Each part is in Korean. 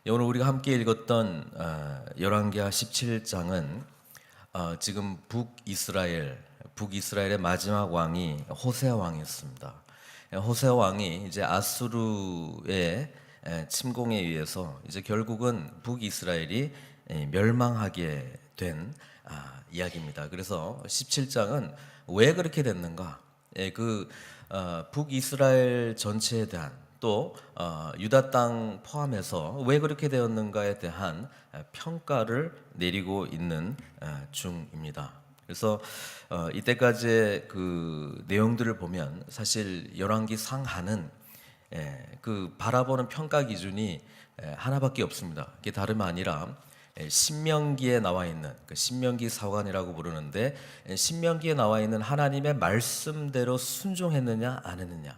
오늘 우리가 함께 읽었던 열왕기하 17장은 지금 북이스라엘의 마지막 왕이 호세아 왕이었습니다. 호세아 왕이 이제 아수르의 침공에 의해서 이제 결국은 북이스라엘이 멸망하게 된 이야기입니다. 그래서 17장은 왜 그렇게 됐는가? 북이스라엘 전체에 대한 또 유다 땅 포함해서 왜 그렇게 되었는가에 대한 평가를 내리고 있는 중입니다. 그래서 이때까지의 그 내용들을 보면 사실 열왕기 상하는 그 바라보는 평가 기준이 하나밖에 없습니다. 그게 다름 아니라 신명기에 나와 있는 그 신명기 사관이라고 부르는데, 신명기에 나와 있는 하나님의 말씀대로 순종했느냐 안 했느냐.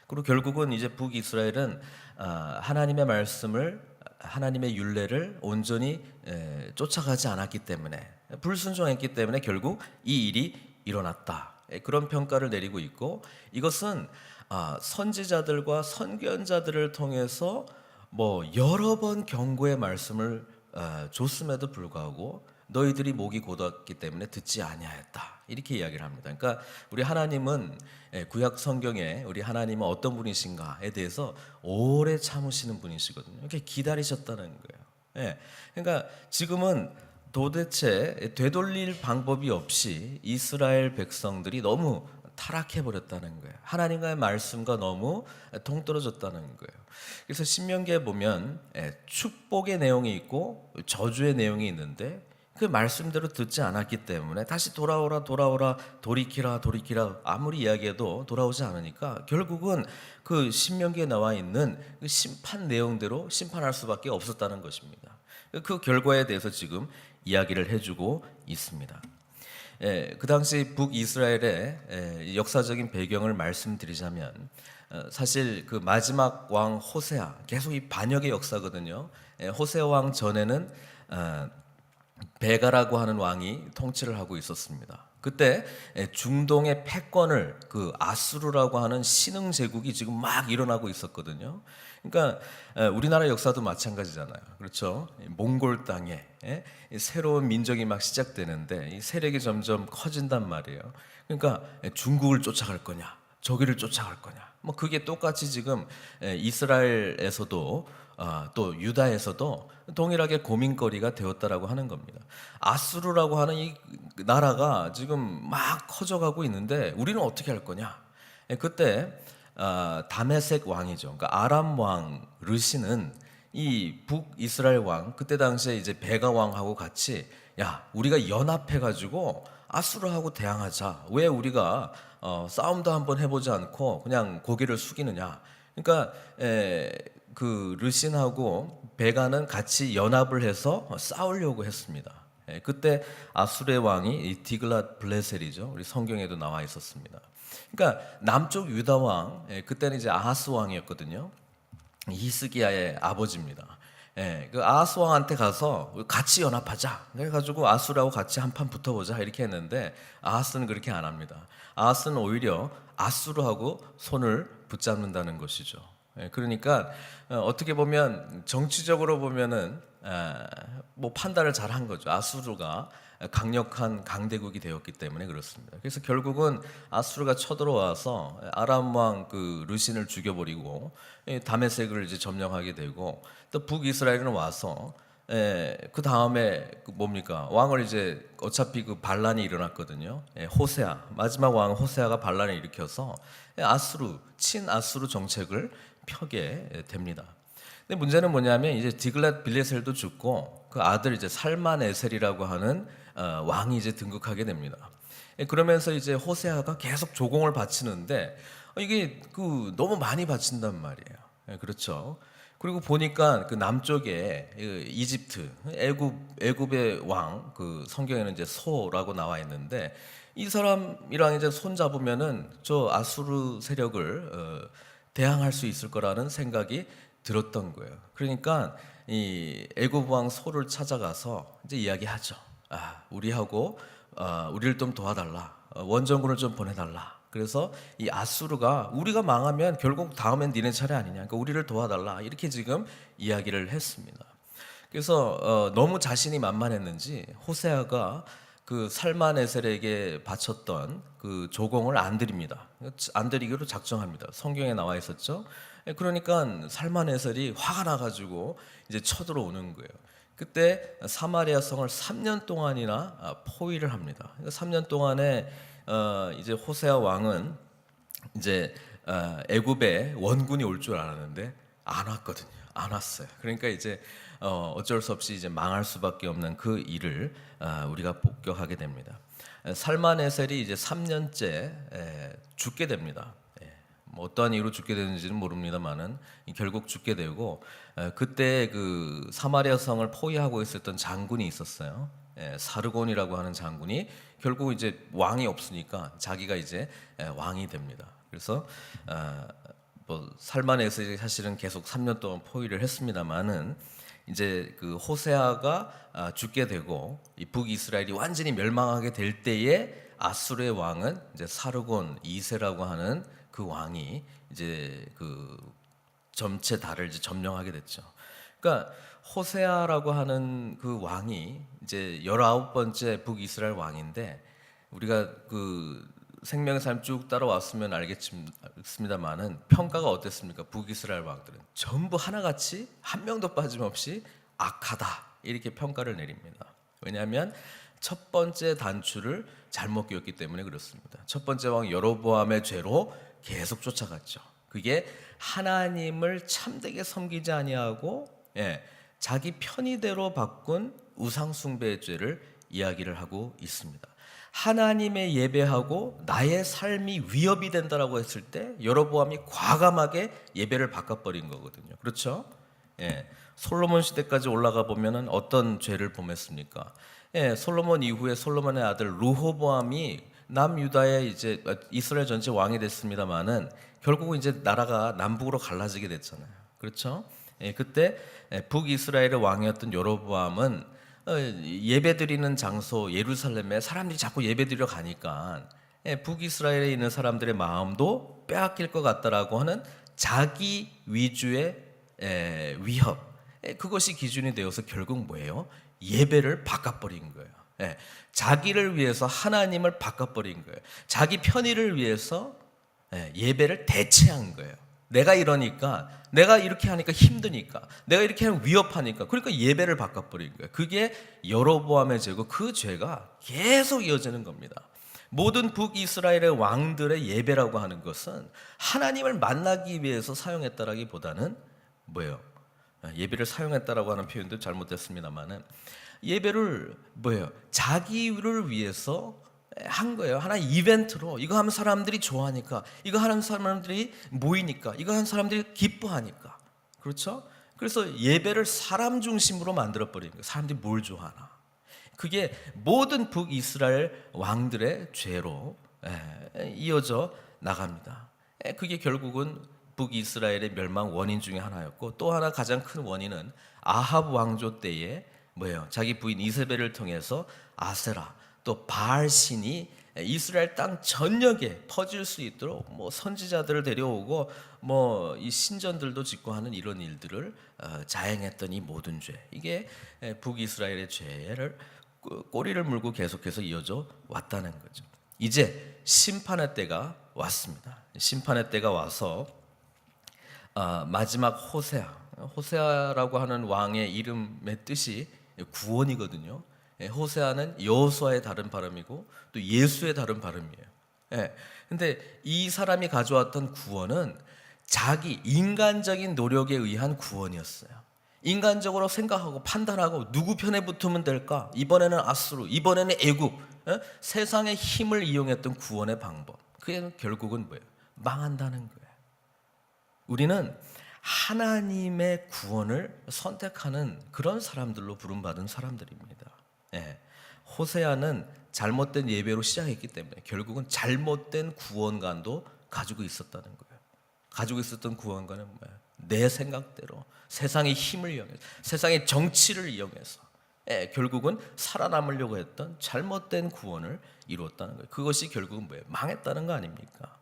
그리고 결국은 이제 북이스라엘은 하나님의 말씀을, 하나님의 율례를 온전히 쫓아가지 않았기 때문에, 불순종했기 때문에 결국 이 일이 일어났다. 그런 평가를 내리고 있고, 이것은 선지자들과 선견자들을 통해서 여러 번 경고의 말씀을 줬음에도 불구하고 너희들이 목이 곧았기 때문에 듣지 아니하였다, 이렇게 이야기를 합니다. 그러니까 우리 하나님은, 구약 성경에 우리 하나님은 어떤 분이신가에 대해서 오래 참으시는 분이시거든요. 이렇게 기다리셨다는 거예요. 그러니까 지금은 도대체 되돌릴 방법이 없이 이스라엘 백성들이 너무 타락해 버렸다는 거예요. 하나님과의 말씀과 너무 동떨어졌다는 거예요. 그래서 신명기에 보면 축복의 내용이 있고 저주의 내용이 있는데, 그 말씀대로 듣지 않았기 때문에 다시 돌아오라 돌이키라 아무리 이야기해도 돌아오지 않으니까 결국은 그 신명기에 나와 있는 그 심판 내용대로 심판할 수밖에 없었다는 것입니다. 그 결과에 대해서 지금 이야기를 해주고 있습니다. 그 당시 북이스라엘의 역사적인 배경을 말씀드리자면, 사실 그 마지막 왕 호세아, 계속 이 반역의 역사거든요. 호세아 왕 전에는 베가라고 하는 왕이 통치를 하고 있었습니다. 그때 중동의 패권을 그 아수르라고 하는 신흥 제국이 지금 막 일어나고 있었거든요. 그러니까 우리나라 역사도 마찬가지잖아요. 그렇죠? 몽골 땅에 새로운 민족이 막 시작되는데 이 세력이 점점 커진단 말이에요. 그러니까 중국을 쫓아갈 거냐, 저기를 쫓아갈 거냐. 그게 똑같이 지금 이스라엘에서도 또 유다에서도 동일하게 고민거리가 되었다라고 하는 겁니다. 아수르라고 하는 이 나라가 지금 막 커져가고 있는데 우리는 어떻게 할 거냐? 그때 다메섹 왕이죠. 그러니까 아람 왕 르시는 이 북이스라엘 왕, 그때 당시에 이제 베가 왕하고 같이, 야, 우리가 연합해가지고 아수르하고 대항하자. 왜 우리가 싸움도 한번 해보지 않고 그냥 고개를 숙이느냐? 그러니까 그 르신하고 베가는 같이 연합을 해서 싸우려고 했습니다. 그때 아수르의 왕이 이 디글랏 블레셀이죠. 우리 성경에도 나와 있었습니다. 그러니까 남쪽 유다 왕, 그때는 이제 아하스 왕이었거든요. 히스기야의 아버지입니다. 그 아하스 왕한테 가서 같이 연합하자. 그래가지고 아수르하고 같이 한판 붙어보자, 이렇게 했는데 아하스는 그렇게 안 합니다. 아하스는 오히려 아수르하고 손을 붙잡는다는 것이죠. 그러니까 어떻게 보면 정치적으로 보면은 판단을 잘 한 거죠. 아수르가 강력한 강대국이 되었기 때문에 그렇습니다. 그래서 결국은 아수르가 쳐들어와서 아람 왕 그 르신을 죽여버리고 다메섹을 이제 점령하게 되고, 또 북이스라엘은 와서 그 다음에 뭡니까, 왕을 이제 어차피 그 반란이 일어났거든요. 호세아, 마지막 왕 호세아가 반란을 일으켜서 아수르, 친아수르 정책을 펴게 됩니다. 근데 문제는 뭐냐면 이제 디글랏 빌레셀도 죽고 그 아들 이제 살만에셀이라고 하는 왕이 이제 등극하게 됩니다. 그러면서 이제 호세아가 계속 조공을 바치는데 이게 그 너무 많이 바친단 말이에요. 그렇죠. 그리고 보니까 그 남쪽에 이집트, 애굽의 왕, 그 성경에는 이제 소라고 나와 있는데, 이 사람이랑 이제 손 잡으면은 저 아수르 세력을 대항할 수 있을 거라는 생각이 들었던 거예요. 그러니까 이 애굽 왕 소를 찾아가서 이제 이야기하죠. 우리하고 우리를 좀 도와달라. 원정군을 좀 보내달라. 그래서 이 아수르가 우리가 망하면 결국 다음엔 니네 차례 아니냐, 그러니까 우리를 도와달라, 이렇게 지금 이야기를 했습니다. 그래서 너무 자신이 만만했는지 호세아가 그 살만에셀에게 바쳤던 그 조공을 안 드립니다. 안 드리기로 작정합니다. 성경에 나와 있었죠. 그러니까 살만에셀이 화가 나가지고 이제 쳐들어오는 거예요. 그때 사마리아 성을 3년 동안이나 포위를 합니다. 3년 동안에 이제 호세아 왕은 이제 애굽에 원군이 올 줄 알았는데 안 왔거든요. 안 왔어요. 그러니까 이제 어쩔 수 없이 이제 망할 수밖에 없는 그 일을 우리가 복경하게 됩니다. 살만에셀이 이제 3년째 죽게 됩니다. 뭐 어떠한 이유로 죽게 되는지는 모릅니다만은 결국 죽게 되고, 그때 그 사마리아 성을 포위하고 있었던 장군이 있었어요. 사르곤이라고 하는 장군이 결국 이제 왕이 없으니까 자기가 이제 왕이 됩니다. 그래서 뭐 살만에셀이 사실은 계속 3년 동안 포위를 했습니다만은 이제 그 호세아가 죽게 되고 이 북이스라엘이 완전히 멸망하게 될 때에 아수르의 왕은 이제 사르곤 2세라고 하는 그 왕이 이제 그 전체 달을 이제 점령하게 됐죠. 그러니까 호세아라고 하는 그 왕이 이제 19번째 북이스라엘 왕인데, 우리가 그 생명의 삶 쭉 따라왔으면 알겠습니다만은 평가가 어땠습니까? 북이스라엘 왕들은 전부 하나같이 한 명도 빠짐없이 악하다, 이렇게 평가를 내립니다. 왜냐하면 첫 번째 단추를 잘못 끼웠기 때문에 그렇습니다. 첫 번째 왕 여로보암의 죄로 계속 쫓아갔죠. 그게 하나님을 참되게 섬기지 아니하고 자기 편의대로 바꾼 우상 숭배의 죄를 이야기를 하고 있습니다. 하나님의 예배하고 나의 삶이 위협이 된다라고 했을 때 여로보암이 과감하게 예배를 바꿔버린 거거든요. 그렇죠? 솔로몬 시대까지 올라가 보면은 어떤 죄를 범했습니까? 솔로몬 이후에 솔로몬의 아들 르호보암이 남유다의 이제 이스라엘 전체 왕이 됐습니다만은 결국은 이제 나라가 남북으로 갈라지게 됐잖아요. 그렇죠? 그때 북이스라엘의 왕이었던 여로보암은 예배드리는 장소 예루살렘에 사람들이 자꾸 예배드리러 가니까 북이스라엘에 있는 사람들의 마음도 빼앗길 것 같다라고 하는 자기 위주의 위협, 그것이 기준이 되어서 결국 뭐예요? 예배를 바꿔버린 거예요. 자기를 위해서 하나님을 바꿔버린 거예요. 자기 편의를 위해서 예배를 대체한 거예요. 내가 이러니까, 내가 이렇게 하니까 힘드니까, 내가 이렇게 하면 위협하니까, 그러니까 예배를 바꿔버린 거예요. 그게 여로보암의 죄고, 그 죄가 계속 이어지는 겁니다. 모든 북이스라엘의 왕들의 예배라고 하는 것은 하나님을 만나기 위해서 사용했다라기보다는 뭐예요? 예배를 사용했다라고 하는 표현도 잘못됐습니다만은 예배를 뭐예요? 자기를 위해서 한 거예요. 하나의 이벤트로, 이거 하면 사람들이 좋아하니까, 이거 하는 사람들이 모이니까, 이거 하는 사람들이 기뻐하니까. 그렇죠? 그래서 예배를 사람 중심으로 만들어버린 거예요. 사람들이 뭘 좋아하나. 그게 모든 북이스라엘 왕들의 죄로 이어져 나갑니다. 그게 결국은 북이스라엘의 멸망 원인 중에 하나였고, 또 하나 가장 큰 원인은 아합 왕조 때에 뭐예요? 자기 부인 이세벨을 통해서 아세라 또 바알 신이 이스라엘 땅 전역에 퍼질 수 있도록 뭐 선지자들을 데려오고 뭐 이 신전들도 짓고 하는 이런 일들을 자행했던 이 모든 죄, 이게 북이스라엘의 죄를 꼬리를 물고 계속해서 이어져 왔다는 거죠. 이제 심판의 때가 왔습니다. 심판의 때가 와서 마지막 호세아라고 하는 왕의 이름의 뜻이 구원이거든요. 호세아는 여호수아의 다른 발음이고 또 예수의 다른 발음이에요. 근데 이 사람이 가져왔던 구원은 자기 인간적인 노력에 의한 구원이었어요. 인간적으로 생각하고 판단하고 누구 편에 붙으면 될까? 이번에는 아수르, 이번에는 애굽, 세상의 힘을 이용했던 구원의 방법. 그게 결국은 뭐예요? 망한다는 거예요. 우리는 하나님의 구원을 선택하는 그런 사람들로 부름받은 사람들입니다. 호세아는 잘못된 예배로 시작했기 때문에 결국은 잘못된 구원관도 가지고 있었다는 거예요. 가지고 있었던 구원관은 뭐예요? 내 생각대로 세상의 힘을 이용해서, 세상의 정치를 이용해서 결국은 살아남으려고 했던 잘못된 구원을 이루었다는 거예요. 그것이 결국은 뭐예요? 망했다는 거 아닙니까?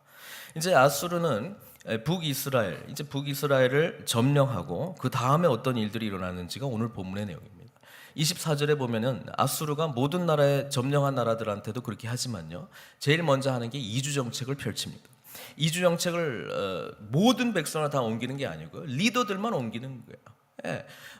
이제 아수르는 북이스라엘을 점령하고 그 다음에 어떤 일들이 일어나는지가 오늘 본문의 내용입니다. 24절에 보면은 아수르가 모든 나라에 점령한 나라들한테도 그렇게 하지만요, 제일 먼저 하는 게 이주 정책을 펼칩니다. 이주 정책을 모든 백성을 다 옮기는 게 아니고요, 리더들만 옮기는 거예요.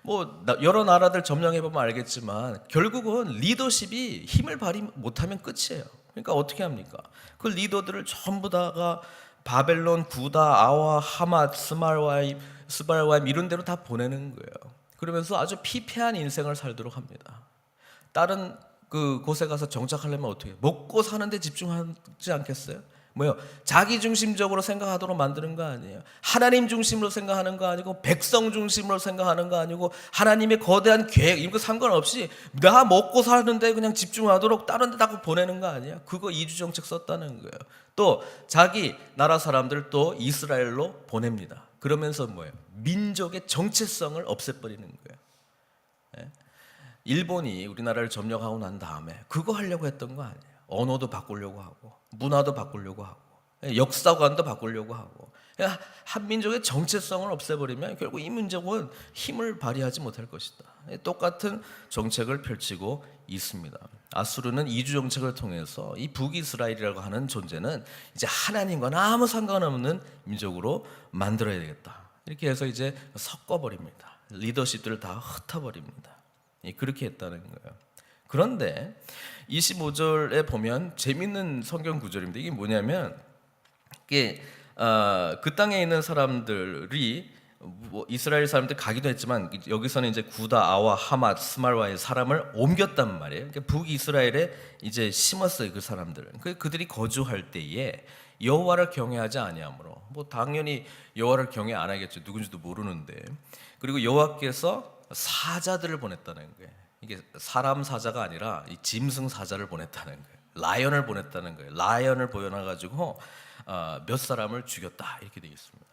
뭐 여러 나라들 점령해 보면 알겠지만 결국은 리더십이 힘을 발휘 못하면 끝이에요. 그러니까 어떻게 합니까? 그 리더들을 전부 다가 바벨론, 구다, 아와, 하맛, 스발와임 이런 데로 다 보내는 거예요. 그러면서 아주 피폐한 인생을 살도록 합니다. 다른 그 곳에 가서 정착하려면 어떻게 해요? 먹고 사는데 집중하지 않겠어요? 뭐요? 자기 중심적으로 생각하도록 만드는 거 아니에요. 하나님 중심으로 생각하는 거 아니고, 백성 중심으로 생각하는 거 아니고, 하나님의 거대한 계획 이런 거 상관없이 나 먹고 사는데 그냥 집중하도록 다른 데다 보내는 거 아니에요. 그거 이주 정책 썼다는 거예요. 또 자기 나라 사람들 또 이스라엘로 보냅니다. 그러면서 뭐예요? 민족의 정체성을 없애버리는 거예요. 일본이 우리나라를 점령하고 난 다음에 그거 하려고 했던 거 아니에요. 언어도 바꾸려고 하고, 문화도 바꾸려고 하고, 역사관도 바꾸려고 하고, 한민족의 정체성을 없애버리면 결국 이 민족은 힘을 발휘하지 못할 것이다. 똑같은 정책을 펼치고 있습니다. 아수르는 이주 정책을 통해서 이 북이스라엘이라고 하는 존재는 이제 하나님과는 아무 상관없는 민족으로 만들어야 되겠다. 이렇게 해서 이제 섞어버립니다. 리더십들을 다 흩어버립니다. 그렇게 했다는 거예요. 그런데 25절에 보면 재밌는 성경 구절입니다. 이게 뭐냐면, 이게 그 땅에 있는 사람들이 이스라엘 사람들 가기도 했지만 여기서는 이제 구다, 아와, 하맛, 스말와의 사람을 옮겼단 말이에요. 그러니까 북이스라엘에 이제 심었어요. 그 사람들은. 그들이 거주할 때에 여호와를 경외하지 아니하므로, 뭐 당연히 여호와를 경외 안 하겠죠. 누군지도 모르는데. 그리고 여호와께서 사자들을 보냈다는 거예요. 이게 사람 사자가 아니라 이 짐승 사자를 보냈다는 거예요. 라이언을 보냈다는 거예요. 라이언을 보여놔 가지고 몇 사람을 죽였다 이렇게 되어 있습니다.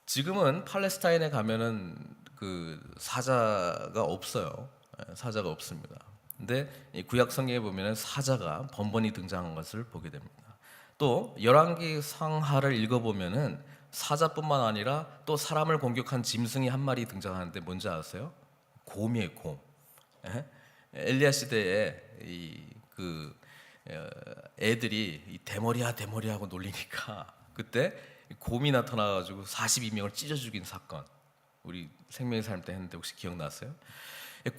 지금은 팔레스타인에 가면은 그 사자가 없어요. 사자가 없습니다. 근데 구약 성경에 보면은 사자가 번번이 등장한 것을 보게 됩니다. 또 열왕기 상하를 읽어보면은 사자뿐만 아니라 또 사람을 공격한 짐승이 한 마리 등장하는데 뭔지 아세요? 곰이에요, 곰. 엘리야 시대에 애들이 대머리야 하고 놀리니까 그때 곰이 나타나가지고 42명을 찢어 죽인 사건, 우리 생명의 삶 때 했는데 혹시 기억나세요?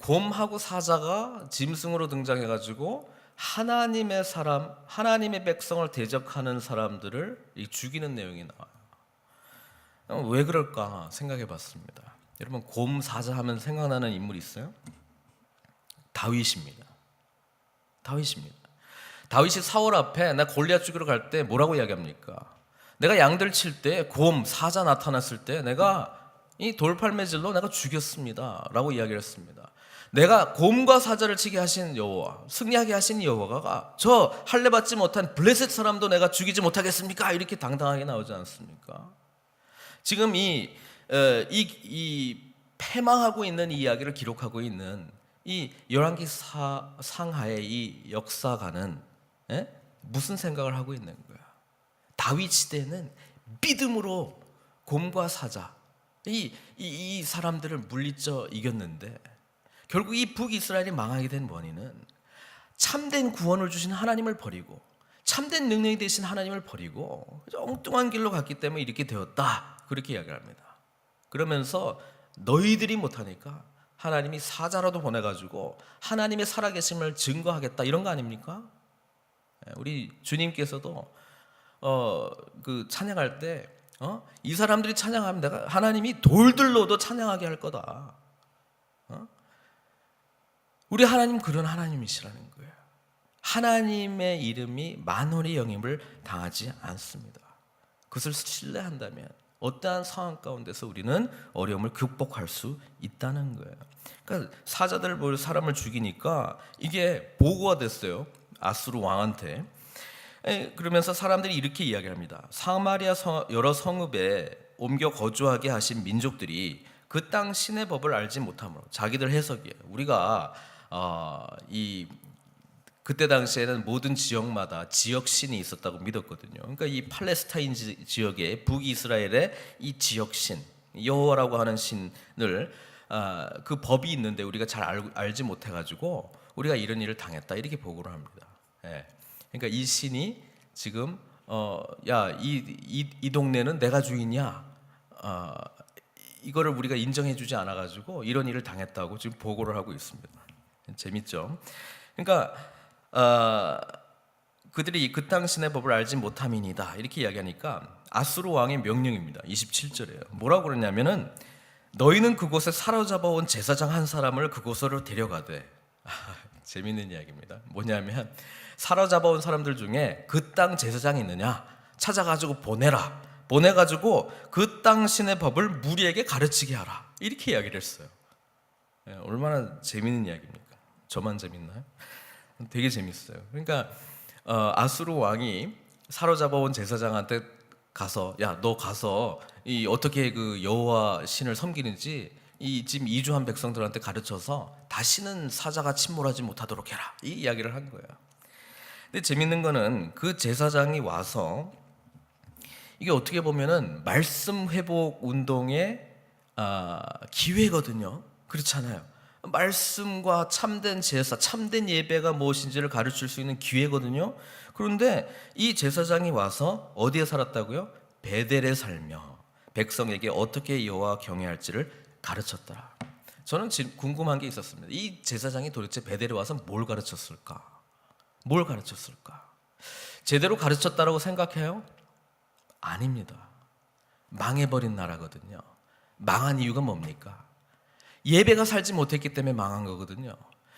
곰하고 사자가 짐승으로 등장해가지고 하나님의 사람, 하나님의 백성을 대적하는 사람들을 죽이는 내용이 나와요. 왜 그럴까 생각해봤습니다. 여러분, 곰, 사자 하면 생각나는 인물이 있어요? 다윗입니다. 다윗이 사울 앞에 나 골리앗 죽이러 갈 때 뭐라고 이야기합니까? 내가 양들 칠 때 곰, 사자 나타났을 때 내가 이 돌팔매질로 내가 죽였습니다 라고 이야기를 했습니다. 내가 곰과 사자를 치게 하신 여호와, 승리하게 하신 여호와가 저 할례 받지 못한 블레셋 사람도 내가 죽이지 못하겠습니까? 이렇게 당당하게 나오지 않습니까? 지금 이 패망하고 있는 이 이야기를 기록하고 있는 이 열왕기 상하의 이 역사가는 무슨 생각을 하고 있는 거야? 다윗 시대는 믿음으로 곰과 사자 이 사람들을 물리쳐 이겼는데, 결국 이 북이스라엘이 망하게 된 원인은 참된 구원을 주신 하나님을 버리고 참된 능력이 되신 하나님을 버리고 엉뚱한 길로 갔기 때문에 이렇게 되었다, 그렇게 이야기를 합니다. 그러면서 너희들이 못하니까 하나님이 사자라도 보내가지고 하나님의 살아계심을 증거하겠다, 이런 거 아닙니까? 우리 주님께서도 그 찬양할 때 이 사람들이 찬양하면 내가 하나님이 돌들로도 찬양하게 할 거다. 우리 하나님 그런 하나님이시라는 거예요. 하나님의 이름이 만월의 영임을 당하지 않습니다. 그것을 신뢰한다면 어떠한 상황 가운데서 우리는 어려움을 극복할 수 있다는 거예요. 그러니까 사자들 보여 사람을 죽이니까 이게 보고가 됐어요, 아수르 왕한테. 그러면서 사람들이 이렇게 이야기합니다. 사마리아 여러 성읍에 옮겨 거주하게 하신 민족들이 그 땅 신의 법을 알지 못함으로. 자기들 해석이에요. 우리가 그때 당시에는 모든 지역마다 지역 신이 있었다고 믿었거든요. 그러니까 이 팔레스타인 지역의 북이스라엘의 이 지역 신 여호와라고 하는 신을 그 법이 있는데 우리가 잘 알지 못해가지고 우리가 이런 일을 당했다 이렇게 보고를 합니다. 예. 그러니까 이 신이 지금 이 동네는 내가 주인이야. 이거를 우리가 인정해주지 않아가지고 이런 일을 당했다고 지금 보고를 하고 있습니다. 재밌죠? 그러니까 그들이 그 땅 신의 법을 알지 못함이니이다 이렇게 이야기하니까 아수르 왕의 명령입니다. 27절에요. 뭐라고 그러냐면은 너희는 그곳에 사로잡아온 제사장 한 사람을 그곳으로 데려가되 재밌는 이야기입니다. 뭐냐면 사로잡아온 사람들 중에 그 땅 제사장이 있느냐 찾아가지고 보내가지고 그 땅 신의 법을 무리에게 가르치게 하라 이렇게 이야기를 했어요. 얼마나 재밌는 이야기입니까? 저만 재밌나요? 되게 재밌어요. 그러니까 아수르 왕이 사로잡아온 제사장한테 가서 너 가서 어떻게 그 여호와 신을 섬기는지 지금 이주한 백성들한테 가르쳐서 다시는 사자가 침몰하지 못하도록 해라 이 이야기를 한 거예요. 근데 재밌는 거는 그 제사장이 와서 이게 어떻게 보면은 말씀 회복 운동의 기회거든요. 그렇잖아요. 말씀과 참된 제사, 참된 예배가 무엇인지를 가르칠 수 있는 기회거든요. 그런데 이 제사장이 와서 어디에 살았다고요? 베델에 살며 백성에게 어떻게 여호와 경외할지를 가르쳤더라. 저는 지금 궁금한 게 있었습니다. 이 제사장이 도대체 베델에 와서 뭘 가르쳤을까? 제대로 가르쳤다라고 생각해요? 아닙니다. 망해버린 나라거든요. 망한 이유가 뭡니까? 예배가 살지 못했기 때문에 망한 거거든요.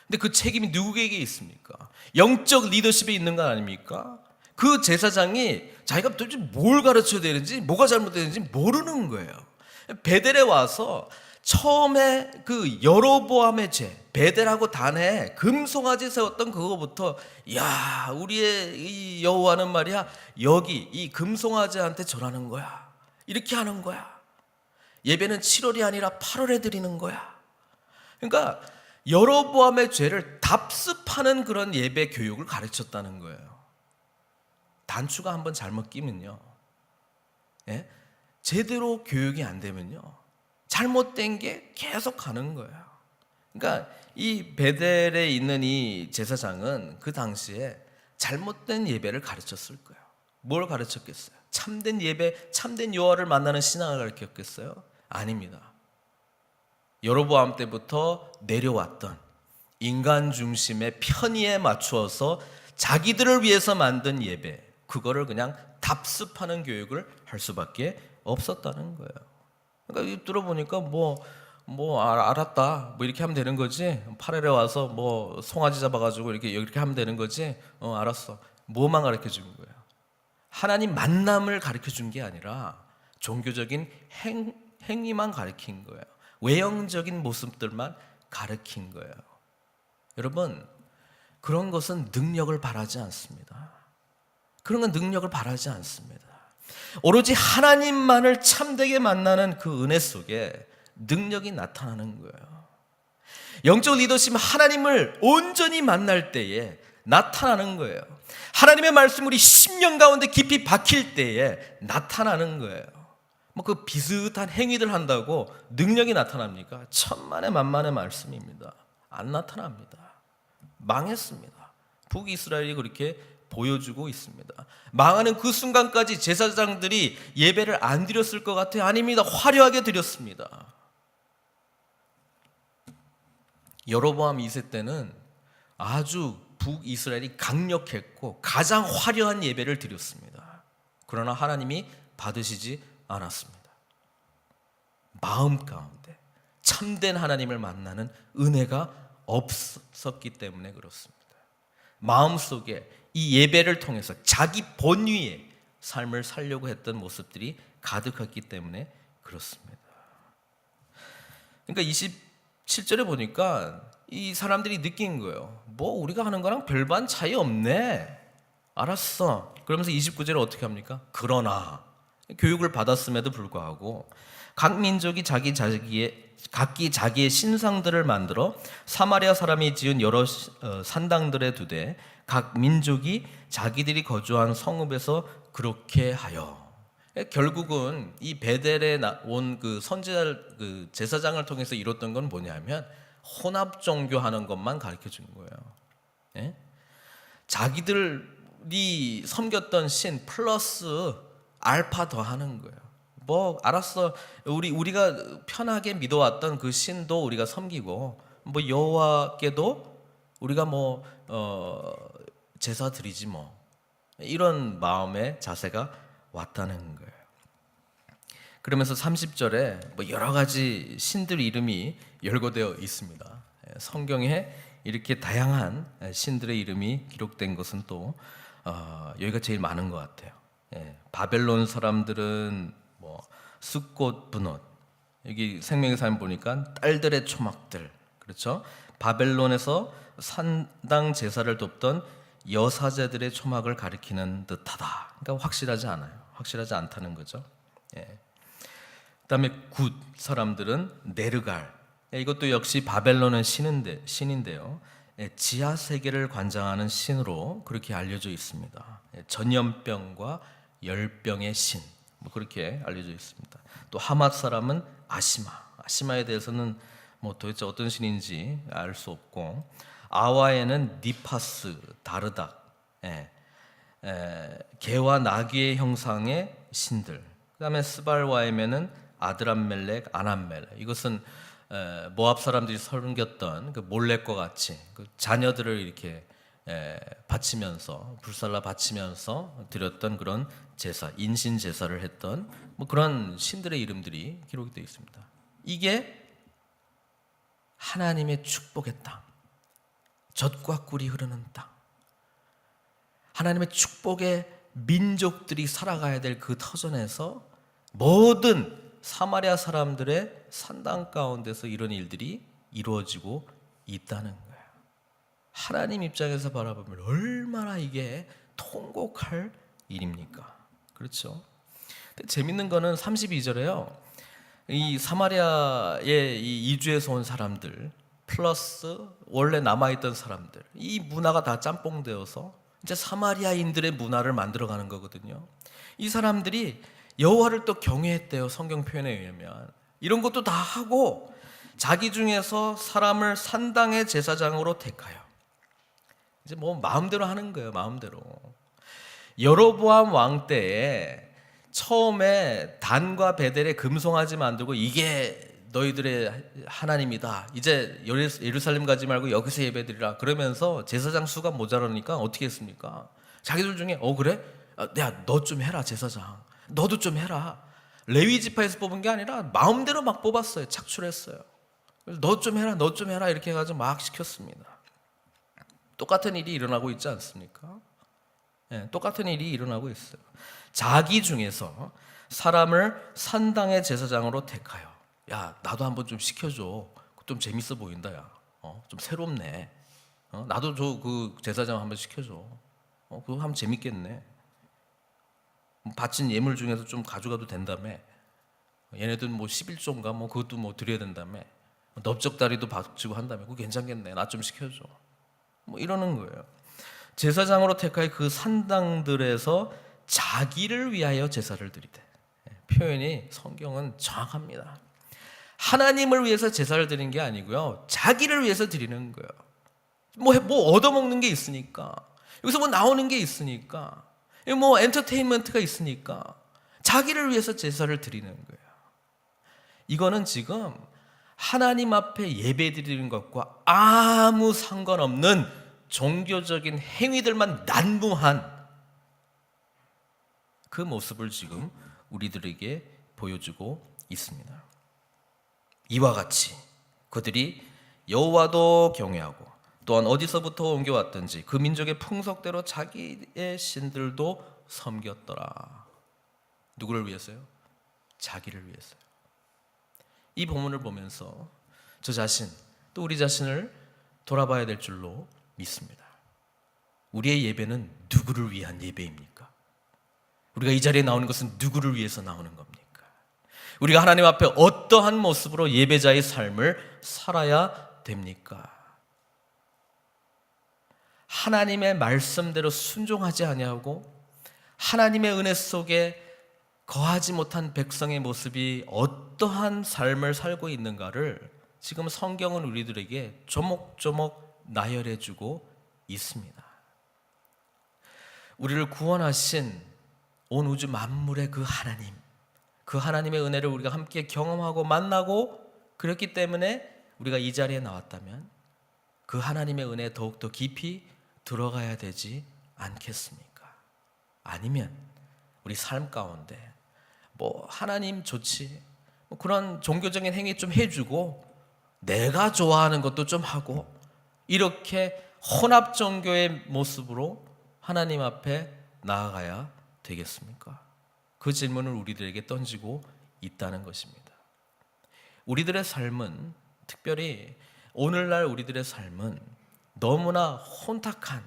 근데 그 책임이 누구에게 있습니까? 영적 리더십에 있는 거 아닙니까? 그 제사장이 자기가 도대체 뭘 가르쳐야 되는지 뭐가 잘못되는지 모르는 거예요. 베델에 와서 처음에 그 여로보암의 죄, 베델하고 단에 금송아지 세웠던 그거부터 우리의 이 여호와는 말이야 여기 이 금송아지한테 절하는 거야. 이렇게 하는 거야. 예배는 7월이 아니라 8월에 드리는 거야. 그러니까 여로보암의 죄를 답습하는 그런 예배 교육을 가르쳤다는 거예요. 단추가 한번 잘못 끼면요, 제대로 교육이 안 되면요, 잘못된 게 계속 가는 거예요. 그러니까 이 베델에 있는 이 제사장은 그 당시에 잘못된 예배를 가르쳤을 거예요. 뭘 가르쳤겠어요? 참된 예배, 참된 여호와를 만나는 신앙을 가르쳤겠어요? 아닙니다. 여로보암 때부터 내려왔던 인간 중심의 편의에 맞추어서 자기들을 위해서 만든 예배, 그거를 그냥 답습하는 교육을 할 수밖에 없었다는 거예요. 그러니까 들어보니까 알았다 이렇게 하면 되는 거지. 8월에 와서 송아지 잡아가지고 이렇게 하면 되는 거지. 알았어. 뭐만 가르쳐 준 거예요? 하나님 만남을 가르쳐 준 게 아니라 종교적인 행위만 가르친 거예요. 외형적인 모습들만 가르친 거예요. 여러분, 그런 것은 능력을 바라지 않습니다. 그런 건 능력을 바라지 않습니다. 오로지 하나님만을 참되게 만나는 그 은혜 속에 능력이 나타나는 거예요. 영적 리더십은 하나님을 온전히 만날 때에 나타나는 거예요. 하나님의 말씀이 우리 심령 가운데 깊이 박힐 때에 나타나는 거예요. 그 비슷한 행위들 한다고 능력이 나타납니까? 천만의 만만의 말씀입니다. 안 나타납니다. 망했습니다. 북이스라엘이 그렇게 보여주고 있습니다. 망하는 그 순간까지 제사장들이 예배를 안 드렸을 것 같아요? 아닙니다. 화려하게 드렸습니다. 여로보암 2세 때는 아주 북이스라엘이 강력했고 가장 화려한 예배를 드렸습니다. 그러나 하나님이 받으시지 않았습니다. 마음 가운데 참된 하나님을 만나는 은혜가 없었기 때문에 그렇습니다. 마음속에 이 예배를 통해서 자기 본위의 삶을 살려고 했던 모습들이 가득했기 때문에 그렇습니다. 그러니까 27절에 보니까 이 사람들이 느낀 거예요. 우리가 하는 거랑 별반 차이 없네. 알았어. 그러면서 29절에 어떻게 합니까? 그러나 교육을 받았음에도 불구하고 각 민족이 자기의 각기 자기의 신상들을 만들어 사마리아 사람이 지은 여러 산당들에 두되 각 민족이 자기들이 거주한 성읍에서 그렇게 하여. 결국은 이 베델에 온 그 선지자 그 제사장을 통해서 이뤘던 건 뭐냐면 혼합 종교하는 것만 가르쳐 주는 거예요. 예? 자기들이 섬겼던 신 플러스 알파 더 하는 거예요. 뭐 알았어, 우리가 편하게 믿어왔던 그 신도 우리가 섬기고, 뭐 여호와께도 우리가 뭐 제사 드리지 뭐, 이런 마음의 자세가 왔다는 거예요. 그러면서 30절에 뭐 여러 가지 신들 이름이 열거되어 있습니다. 성경에 이렇게 다양한 신들의 이름이 기록된 것은 또 여기가 제일 많은 것 같아요. 바벨론 사람들은 뭐 숫꽃 분옷, 여기 생명의 삶 보니까 딸들의 초막들, 그렇죠? 바벨론에서 산당 제사를 돕던 여사제들의 초막을 가리키는 듯하다. 그러니까 확실하지 않아요. 확실하지 않다는 거죠. 그다음에 굿 사람들은 네르갈, 이것도 역시 바벨론의 신인데요. 지하 세계를 관장하는 신으로 그렇게 알려져 있습니다. 전염병과 열병의 신, 뭐 그렇게 알려져 있습니다. 또 하맛 사람은 아시마에 대해서는 뭐 도대체 어떤 신인지 알 수 없고, 아와에는 니파스, 다르닥, 개와 나귀의 형상의 신들. 그다음에 스발와임에는 아드람멜렉, 아남멜렉. 이것은 모압 사람들이 섬겼던 그 몰렉과 같이 그 자녀들을 이렇게 바치면서, 불살라 바치면서 드렸던 그런 제사, 인신 제사를 했던 뭐 그런 신들의 이름들이 기록이 되어 있습니다. 이게 하나님의 축복의 땅, 젖과 꿀이 흐르는 땅, 하나님의 축복의 민족들이 살아가야 될 그 터전에서 모든 사마리아 사람들의 산당 가운데서 이런 일들이 이루어지고 있다는 거예요. 하나님 입장에서 바라보면 얼마나 이게 통곡할 일입니까? 그렇죠? 근데 재밌는 거는 32절에요. 이 사마리아에 이 이주에서 온 사람들 플러스 원래 남아있던 사람들, 이 문화가 다 짬뽕되어서 이제 사마리아인들의 문화를 만들어가는 거거든요. 이 사람들이 여호와를 또 경외했대요. 성경 표현에 의하면 이런 것도 다 하고 자기 중에서 사람을 산당의 제사장으로 택하여 이제 뭐 마음대로 하는 거예요. 마음대로. 여로보암 왕 때에 처음에 단과 베델에 금송아지 만들고 이게 너희들의 하나님이다, 이제 예루살렘 가지 말고 여기서 예배드리라 그러면서 제사장 수가 모자라니까 어떻게 했습니까? 자기들 중에 그래? 야, 너 좀 해라. 제사장 너도 좀 해라. 레위 지파에서 뽑은 게 아니라 마음대로 막 뽑았어요. 착출했어요. 너 좀 해라, 너 좀 해라 이렇게 해가지고 막 시켰습니다. 똑같은 일이 일어나고 있지 않습니까? 똑같은 일이 일어나고 있어요. 자기 중에서 사람을 산당의 제사장으로 택하여, 야, 나도 한번 좀 시켜줘. 좀 재밌어 보인다. 야, 좀 새롭네. 나도 저 그 제사장 한번 시켜줘. 그거 하면 재밌겠네. 바친 예물 중에서 좀 가져가도 된다며. 얘네들 뭐 11조인가 뭐 그것도 뭐 드려야 된다며. 넓적다리도 바치고 한다며. 그거 괜찮겠네. 나 좀 시켜줘. 뭐 이러는 거예요. 제사장으로 택하여 그 산당들에서 자기를 위하여 제사를 드리되. 표현이 성경은 정확합니다. 하나님을 위해서 제사를 드리는 게 아니고요, 자기를 위해서 드리는 거예요. 뭐 얻어먹는 게 있으니까, 여기서 뭐 나오는 게 있으니까, 뭐 엔터테인먼트가 있으니까 자기를 위해서 제사를 드리는 거예요. 이거는 지금 하나님 앞에 예배 드리는 것과 아무 상관없는 종교적인 행위들만 난무한 그 모습을 지금 우리들에게 보여주고 있습니다. 이와 같이 그들이 여호와도 경외하고 또한 어디서부터 옮겨왔든지 그 민족의 풍속대로 자기의 신들도 섬겼더라. 누구를 위해서요? 자기를 위해서요. 이 본문을 보면서 저 자신, 또 우리 자신을 돌아봐야 될 줄로 믿습니다. 우리의 예배는 누구를 위한 예배입니까? 우리가 이 자리에 나오는 것은 누구를 위해서 나오는 겁니까? 우리가 하나님 앞에 어떠한 모습으로 예배자의 삶을 살아야 됩니까? 하나님의 말씀대로 순종하지 아니하고 하나님의 은혜 속에 거하지 못한 백성의 모습이 어떠한 삶을 살고 있는가를 지금 성경은 우리들에게 조목조목 나열해주고 있습니다. 우리를 구원하신 온 우주 만물의 그 하나님, 그 하나님의 은혜를 우리가 함께 경험하고 만나고 그렇기 때문에 우리가 이 자리에 나왔다면 그 하나님의 은혜에 더욱더 깊이 들어가야 되지 않겠습니까? 아니면 우리 삶 가운데 하나님 좋지, 그런 종교적인 행위 좀 해주고 내가 좋아하는 것도 좀 하고 이렇게 혼합 종교의 모습으로 하나님 앞에 나아가야 되겠습니까? 그 질문을 우리들에게 던지고 있다는 것입니다. 우리들의 삶은, 특별히 오늘날 우리들의 삶은 너무나 혼탁한,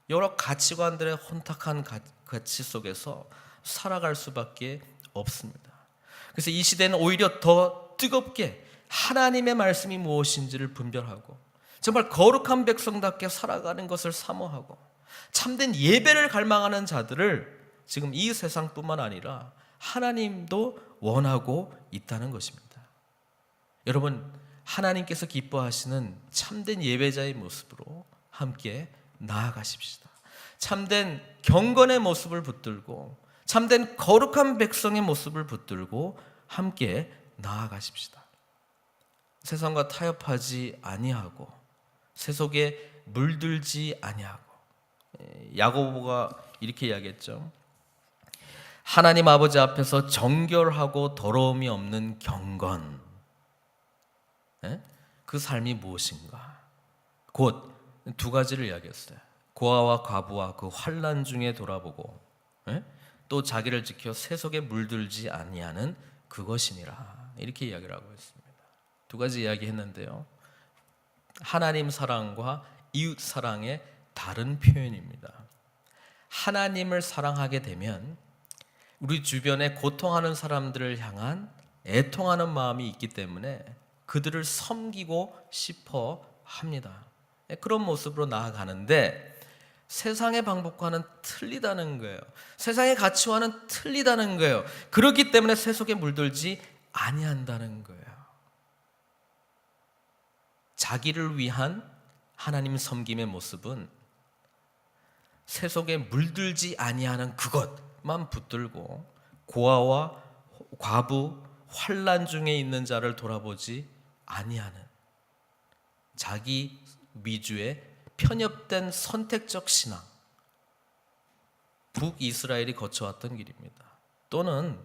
여러 가치관들의 혼탁한 가치 속에서 살아갈 수밖에 없습니다. 그래서 이 시대는 오히려 더 뜨겁게 하나님의 말씀이 무엇인지를 분별하고 정말 거룩한 백성답게 살아가는 것을 사모하고 참된 예배를 갈망하는 자들을 지금 이 세상뿐만 아니라 하나님도 원하고 있다는 것입니다. 여러분, 하나님께서 기뻐하시는 참된 예배자의 모습으로 함께 나아가십시다. 참된 경건의 모습을 붙들고 참된 거룩한 백성의 모습을 붙들고 함께 나아가십시다. 세상과 타협하지 아니하고 세속에 물들지 아니하고, 야고보가 이렇게 이야기했죠. 하나님 아버지 앞에서 정결하고 더러움이 없는 경건, 그 삶이 무엇인가? 곧 두 가지를 이야기했어요. 고아와 과부와 그 환난 중에 돌아보고 또 자기를 지켜 세속에 물들지 아니하는 그것이니라, 이렇게 이야기를 하고 있습니다. 두 가지 이야기했는데요, 하나님 사랑과 이웃 사랑의 다른 표현입니다. 하나님을 사랑하게 되면 우리 주변에 고통하는 사람들을 향한 애통하는 마음이 있기 때문에 그들을 섬기고 싶어 합니다. 그런 모습으로 나아가는데 세상의 방법과는 틀리다는 거예요. 세상의 가치와는 틀리다는 거예요. 그렇기 때문에 세속에 물들지 아니한다는 거예요. 자기를 위한 하나님 섬김의 모습은 세속에 물들지 아니하는 그것만 붙들고 고아와 과부, 환난 중에 있는 자를 돌아보지 아니하는 자기 위주의 편협된 선택적 신앙, 북이스라엘이 거쳐왔던 길입니다. 또는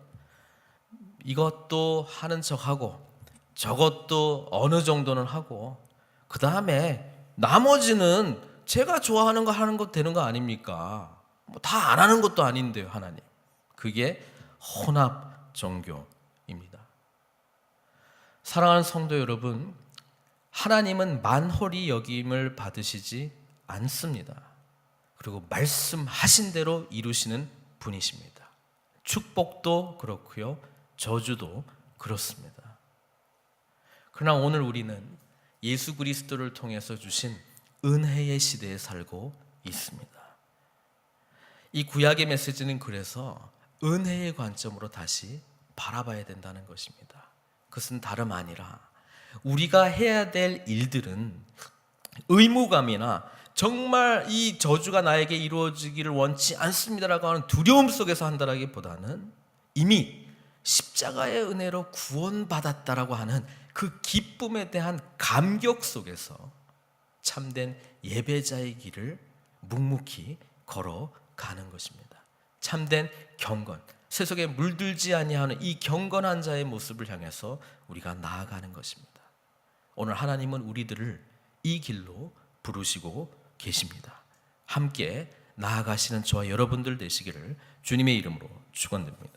이것도 하는 척하고 저것도 어느 정도는 하고 그 다음에 나머지는 제가 좋아하는 거 하는 것 되는 거 아닙니까? 다 안 하는 것도 아닌데요, 하나님. 그게 혼합 종교입니다. 사랑하는 성도 여러분, 하나님은 만홀히 여김을 받으시지 않습니다. 그리고 말씀하신 대로 이루시는 분이십니다. 축복도 그렇고요, 저주도 그렇습니다. 그러나 오늘 우리는 예수 그리스도를 통해서 주신 은혜의 시대에 살고 있습니다. 이 구약의 메시지는 그래서 은혜의 관점으로 다시 바라봐야 된다는 것입니다. 그것은 다름 아니라 우리가 해야 될 일들은 의무감이나 정말 이 저주가 나에게 이루어지기를 원치 않습니다라고 하는 두려움 속에서 한다라기보다는 이미 십자가의 은혜로 구원받았다라고 하는 그 기쁨에 대한 감격 속에서 참된 예배자의 길을 묵묵히 걸어가는 것입니다. 참된 경건, 세속에 물들지 아니하는 이 경건한 자의 모습을 향해서 우리가 나아가는 것입니다. 오늘 하나님은 우리들을 이 길로 부르시고 계십니다. 함께 나아가시는 저와 여러분들 되시기를 주님의 이름으로 축원드립니다.